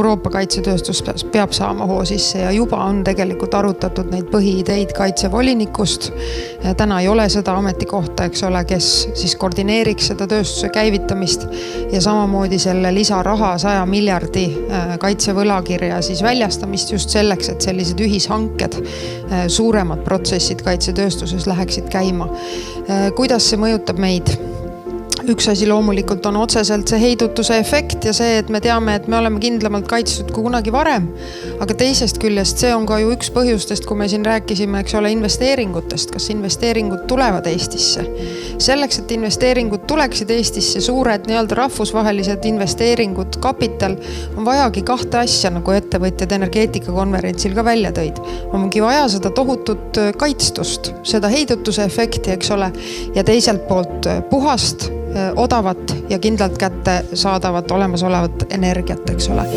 Euroopa kaitsetööstus peab saama hoo sisse ja juba on tegelikult arutatud neid põhiideid kaitsevolinikust. Täna ei ole seda ametikohta, eks ole, kes siis koordineeriks seda tööstuse käivitamist ja samamoodi selle lisaraha 100 miljardi kaitsevõlakirja siis väljastamist just selleks, et sellised ühishanked, suuremad protsessid kaitsetööstuses läheksid käima. Kuidas see mõjutab meid? Üks asi loomulikult on otseselt see heidutuse efekt ja see, et me teame, et me oleme kindlamalt kaitstud kui kunagi varem. Aga teisest küljest see on ka ju üks põhjustest, kui me siin rääkisime, eks ole, investeeringutest. Kas investeeringud tulevad Eestisse? Selleks, et investeeringud tuleksid Eestisse, suured rahvusvahelised investeeringud, kapital, on vajagi kahte asja, nagu ettevõtjad energeetikakonverentsil ka välja tõid. Ongi vaja seda tohutut kaitstust, seda heidutuse efekti, eks ole, ja teiselt poolt puhast, odavat ja kindlalt kätte saadavat olemasolevat energiat, eks ole.